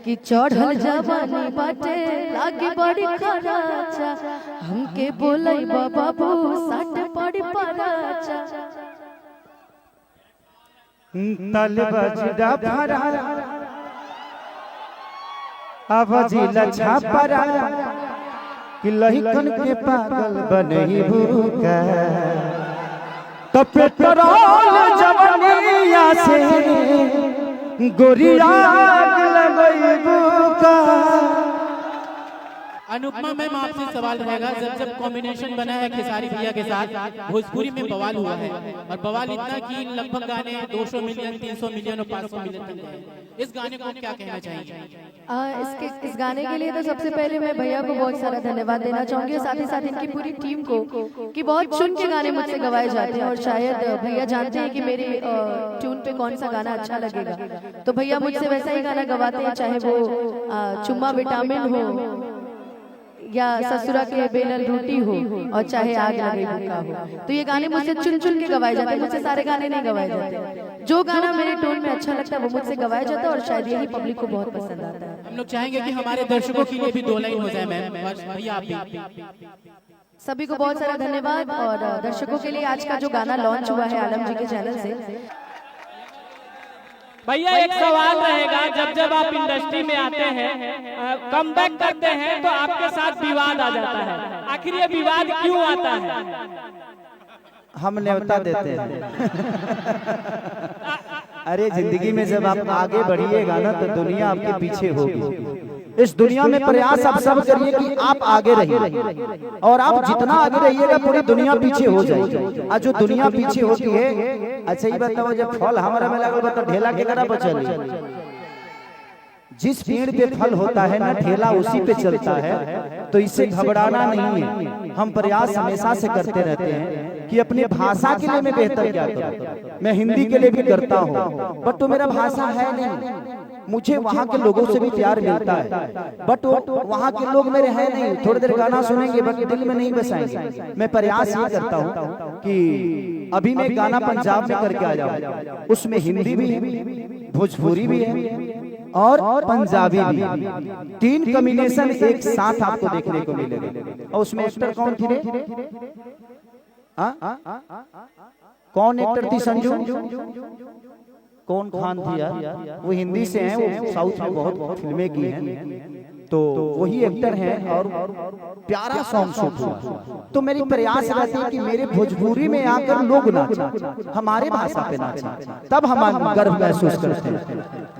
कि चढ़ल जवानी बाटे लागी बड़ी खराचा, हमके बोलई बाबू साट पड़ी पराचा। तल बजड़ा भरा आवाजिला छापरा कि लहिकन के पागल बनई भूका तो पेट्रोल जवनिया से गोरिया लगई भूका। अनुपमा मैम आपसे सवाल रहेगा, जब कॉम्बिनेशन बना है खेसारी भैया के साथ भोजपुरी में बवाल हुआ है और बवाल इतना कि लगभग गाने 200 मिलियन 300 मिलियन और 500 मिलियन तक गए। इस गाने को क्या कहना चाहिए? इस गाने के लिए तो सबसे पहले मैं भैया को बहुत सारा धन्यवाद देना चाहूंगी और साथ ही साथ इनकी पूरी टीम को कि बहुत चुन के गाने मुझसे गवाए जाते हैं और शायद भैया जानते हैं कि मेरे ट्यून पे कौन सा गाना अच्छा लगेगा, तो भैया मुझसे वैसा ही गाना गवाते हैं, चाहे वो चुम्मा विटामिन हो या ससुरा के बेलन रोटी हो और चाहे आग लगे भूखा हो। तो ये गाने मुझसे चुन चुन के गवाए जाते हैं, मुझसे सारे गाने नहीं गवाए जाते। जो गाना मेरे टोन में अच्छा लगता है वो मुझसे गवाया जाता है और शायद यही पब्लिक को बहुत पसंद आता है। हम लोग चाहेंगे कि हमारे दर्शकों के लिए भी 2 लाइन हो जाए मैम, भैया आप भी। सभी को बहुत सारा धन्यवाद और दर्शकों के लिए आज का जो गाना लॉन्च हुआ है आलम जी के चैनल से। भैया एक सवाल रहेगा, जब आप इंडस्ट्री में आते हैं कमबैक करते हैं तो आपके साथ विवाद आ जाता है, आखिर ये विवाद क्यों आता है? हम न्योता देते हैं। अरे जिंदगी में जब आप आगे बढ़िएगा ना तो दुनिया आपके पीछे होगी। इस दुनिया में प्रयास आप सब करिए कि आप आगे रहिए और आप जितना आगे रहिएगा पूरी दुनिया पीछे हो जाएगी। और जो दुनिया पीछे होती है, अच्छा ये बताओ जब फल हमारा में लगल तो ढेला के करा पर चली। जिस पेड़ पे फल होता है ना ठेला उसी पे चलता है, तो इससे घबराना नहीं है। हम प्रयास हमेशा से करते रहते हैं कि अपनी भाषा के लिए मैं बेहतर क्या करूं। मैं हिंदी के लिए भी करता हूं बट तो मेरा भाषा है नहीं, मुझे वहाँ के लोगों से भी प्यार मिलता है बट वहाँ के लोग मेरे हैं नहीं। थोड़ी देर गाना सुनेंगे बट दिल में नहीं बसाएंगे। मैं प्रयास ये करता हूँ कि अभी मैं गाना पंजाब में करके आ जाऊँ, उसमें हिंदी भी भोजपुरी भी है और पंजाबी भी, 3 कॉम्बिनेशन एक साथ आपको देखने को मिलेगा। और उसमें एक्टर कौन थी रे? कौन एक्टर थी? संजू कौन खान थी यार? वो हिंदी से हैं, वो साउथ में बहुत फिल्में की हैं, तो वही एक्टर हैं और प्यारा सॉन्ग शूट हुआ। तो मेरी प्रयास रहती है कि मेरे भोजपुरी में आकर लोग नाचें, हमारे भाषा पे नाचें, तब हम गर्व महसूस करते हैं।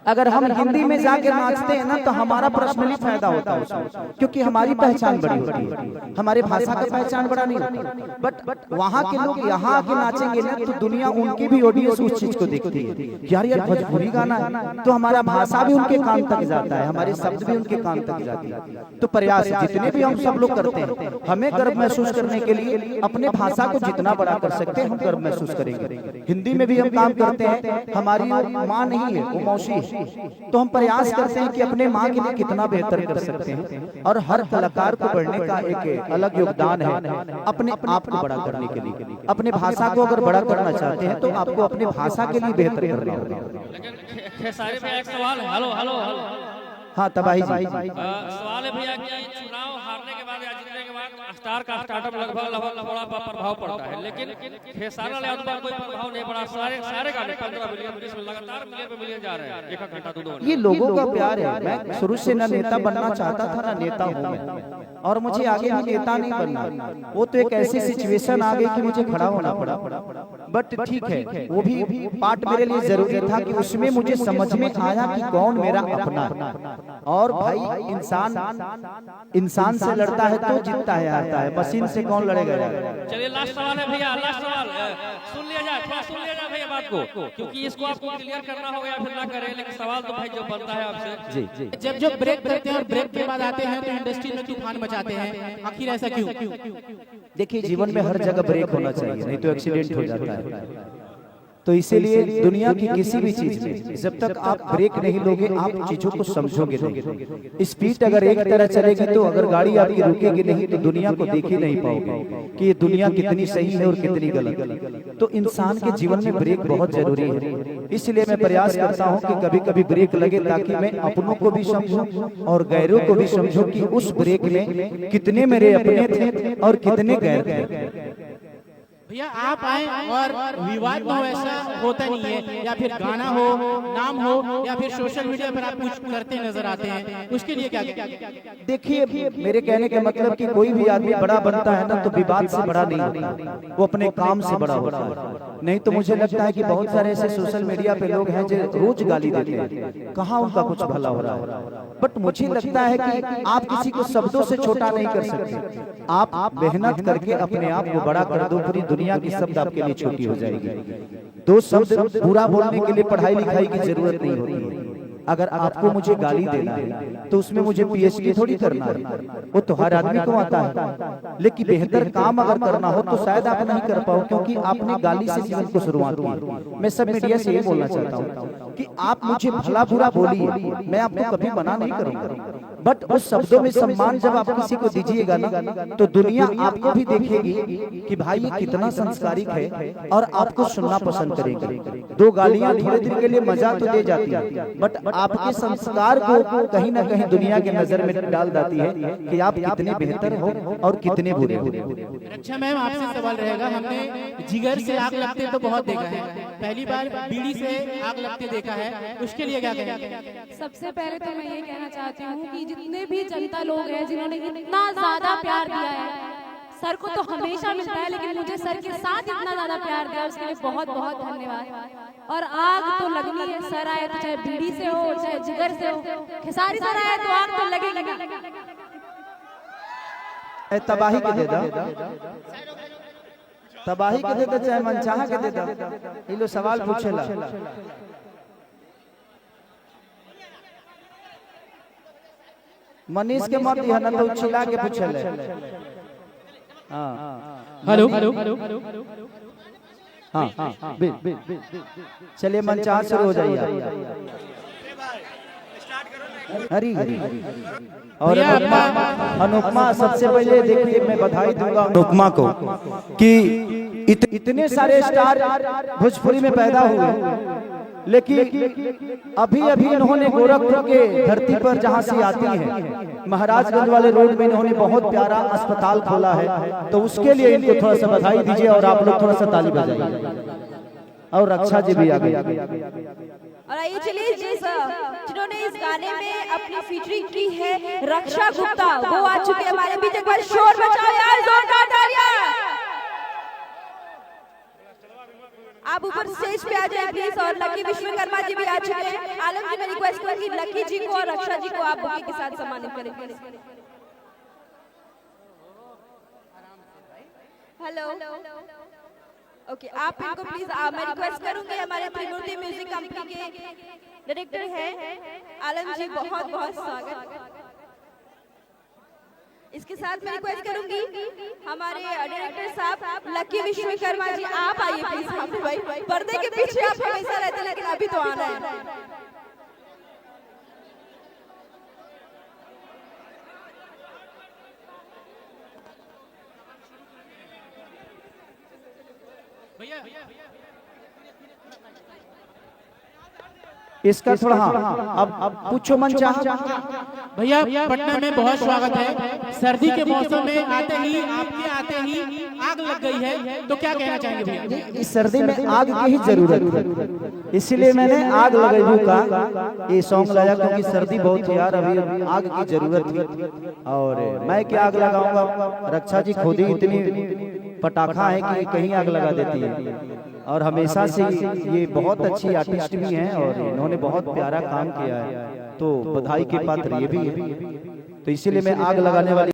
अगर हम हिंदी में जाके नाचते हैं ना तो हमारा पर्सनली फायदा होता है उसमें, क्योंकि हमारी पहचान बड़ी होती है, हमारी भाषा का पहचान बड़ा नहीं होता। बट वहाँ के लोग यहाँ आके नाचेंगे ना तो दुनिया उनकी भी ऑडियंस उस चीज को देखती है, यार यार भोजपुरी गाना है, तो हमारा भाषा भी उनके कान तक जाता है, हमारे शब्द भी उनके कान तक जाते हैं। तो प्रयास जितने भी हम सब लोग करते हैं, हमें गर्व महसूस करने के लिए अपने भाषा को जितना बड़ा कर सकते हैं हम गर्व महसूस करेंगे। हिंदी में भी हम काम करते हैं, हमारी माँ नहीं है वो मौसी है, तो हम प्रयास करते हैं कि अपने माँ के लिए कितना बेहतर कर सकते हैं। और हर कलाकार को बढ़ने का एक अलग योगदान है अपने आप को बड़ा करने के लिए। अपने भाषा को अगर बड़ा करना चाहते हैं तो आपको अपने भाषा के लिए बेहतर करना होगा। खेसारी भैया एक सवाल, हेलो हेलो हेलो, हाँ तबाही जी सवाल है भैया कि चुनाव हारने के बाद या जीतने के बाद स्टार का स्टार्टअप लगभग थोड़ा प्रभाव पड़ता है, लेकिन खेसारी लाल यादव का कोई प्रभाव नहीं पड़ा। सारे गाने 15 मिलियन 20 मिलियन लगातार मिलियन जा रहे हैं, एक घंटा 2 घंटा। ये लोगों का प्यार है। मैं शुरू से न नेता बनना चाहता था ना नेता हूँ मैं, और मुझे आगे भी नेता नहीं बनना। वो तो एक ऐसी सिचुएशन आ गई कि मुझे खड़ा होना पड़ा, बट ठीक है वो भी पार्ट मेरे लिए जरूरी था कि उसमें मुझे समझ में आया कि कौन मेरा अपना है। और भाई इंसान से लड़ता है तो जीतता है, आता है, मशीन से कौन लड़ेगा। चलिए लास्ट सवाल है भैया, लास्ट सवाल सुन लिया जाए, थोड़ा सुन लिया जाए भैया बात को, क्योंकि इसको आपको क्लियर करना होगा या फिर ना करें, लेकिन सवाल तो भाई जो बनता है आपसे। जी जी, जब ब्रेक करते हैं और ब्रेक के बाद आते हैं तो इंडस्ट्री में तूफान मचाते हैं, आखिर ऐसा क्यों? देखिए जीवन में हर जगह ब्रेक होना चाहिए, नहीं तो एक्सीडेंट हो जाता है। तो इसीलिए दुनिया की किसी भी चीज में जब तक आप ब्रेक नहीं लोगे आप चीजों को समझोगे नहीं। स्पीड अगर एक तरह चलेगी तो अगर गाड़ी आपकी रुकेगी नहीं तो दुनिया को देख ही नहीं पाओगे कि ये दुनिया कितनी सही है और कितनी गलत। तो इंसान के जीवन में ब्रेक बहुत जरूरी है। इसलिए मैं प्रयास करता हूं कि कभी कभी ब्रेक लगे ताकि मैं अपनों को भी समझूं और गैरों को भी समझूं कि उस ब्रेक में कितने मेरे अपने थे और कितने गैर थे। भैया आप आए और विवाद न हो, ऐसा होता नहीं है, या फिर गाना हो, नाम हो, या फिर सोशल मीडिया पर आप कुछ करते नजर आते हैं, उसके लिए क्या देखिए मेरे कहने का मतलब कि कोई भी आदमी बड़ा बनता है ना तो विवाद से बड़ा नहीं होता, वो अपने काम से बड़ा होता है। नहीं तो मुझे लगता है कि बहुत सारे ऐसे सोशल मीडिया पे लोग हैं जो रोज गाली देते हैं, कहाँ उनका कुछ भला हो रहा है। बट मुझे लगता है कि आप किसी को शब्दों से छोटा नहीं कर सकते, आप मेहनत करके अपने आप को बड़ा कर दो, पूरी दुनिया की शब्द आपके लिए छोटी हो जाएगी। दो शब्द बुरा बोलने के लिए पढ़ाई लिखाई की जरूरत नहीं होती। अगर आपको मुझे गाली देना है तो उसमें मुझे पीएचडी थोड़ी करना है, वो तो हर आदमी को आता है। लेकिन बेहतर काम अगर करना हो तो शायद आप नहीं कर पाओ, क्योंकि आपने गाली से जीवन को शुरुआत की। मैं सब मीडिया से ये बोलना चाहता हूँ कि आप मुझे भला बुरा बोलिए, मैं आपको कभी मना नहीं करूंगा, बट उस शब्दों में सम्मान जब आप किसी को दीजिएगा ना तो दुनिया आपको भी देखेगी कि भाई ये कितना संस्कारिक है और आपको सुनना पसंद करेगी। दो गालियां थोड़े देर के लिए मजा तो दे जाती है, बट आपके संस्कार को कहीं ना कहीं दुनिया के नजर में डाल देती है कि आप कितने बेहतर हो और कितने बुरे हो। अच्छा मैम, आपसे सवाल रहेगा, हमने जिगर से आग लगते तो बहुत देखा है, पहली बार बीड़ी से आग लगते देखा है, उसके लिए क्या कहेंगे? सबसे पहले तो मैं ये कहना चाहती हूँ कि जितने भी जनता लोग हैं जिन्होंने इतना ज्यादा प्यार दिया है, सर को तो हमेशा मिलता है लेकिन मुझे सर के साथ इतना ज्यादा प्यार दिया, उसके लिए बहुत बहुत धन्यवाद। और आग तो लगनी है, सर आए तो चाहे बीड़ी से हो चाहे जिगर से हो, खेसारी सर आए तो आग तो लगेगी। तबाही के दे दो, तबाही के दे दो, चाहे मनचाहा के दे दो, ये लो सवाल पूछेला। मनीष के मत दिया ना तो चिल्ला के पूछेले। हेलो हाँ चलिए मनचाहा शुरू हो जाइए। हरी और अनुपमा, सबसे पहले देखिए मैं बधाई दूंगा अनुपमा को कि इतने सारे स्टार भोजपुरी में पैदा हुए, लेकिन अभी अभी इन्होंने गोरखपुर के धरती पर जहां से आती है महाराजगंज वाले रोड में इन्होंने बहुत प्यारा अस्पताल खोला है, तो उसके लिए इनको थोड़ा सा बधाई दीजिए और आप लोग थोड़ा सा ताली बजाइए। और रक्षा जी भी आ गई। और आइए चलिए जिन्होंने इस गाने में अपनी फीचरिंग की है, रक्षा गुप्ता, वो आ चुके हैं हमारे बीच। एक बार शोर मचाओ यार, जोरदार तालियां। आप ऊपर स्टेज पे आ जाए प्लीज। और लकी विश्वकर्मा जी भी आ चुके हैं। आलम जी मैं रिक्वेस्ट करूंगी लकी जी को और रक्षा जी को आप बुके के साथ सम्मानित करें। हेलो ओके, आप इनको प्लीज मैं रिक्वेस्ट करूंगी। हमारे त्रिमूर्ति म्यूजिक कंपनी के डायरेक्टर हैं आलम जी, बहुत बहुत स्वागत। इसके साथ मैं रिक्वेस्ट करूंगी हमारे डायरेक्टर साहब लकी विश्वकर्मा जी, आप आइए प्लीज। हम भाई पर्दे के पीछे आप हमेशा रहते लेकिन अभी तो आना है। इसका थोड़ा अब पूछो मन चाह। भैया पटना में बहुत स्वागत है। सर्दी के मौसम में आते ही आग लग गई है, तो क्या कहना चाहेंगे भैया? इस सर्दी में आग की ही जरूरत है, इसीलिए मैंने आग लगाई का ये सॉन्ग लाया, क्योंकि सर्दी बहुत है यार, अभी आग की जरूरत थी। और मैं क्या आग लगाऊंगा, रक्षा जी खुद ही इतनी पटाखा है कि कहीं आग लगा देती है। और हमेशा से ये बहुत अच्छी आर्टिस्ट भी हैं और इन्होंने बहुत प्यारा काम किया है, तो बधाई के पात्र ये भी है। तो इसीलिए मैं आग लगाने वाली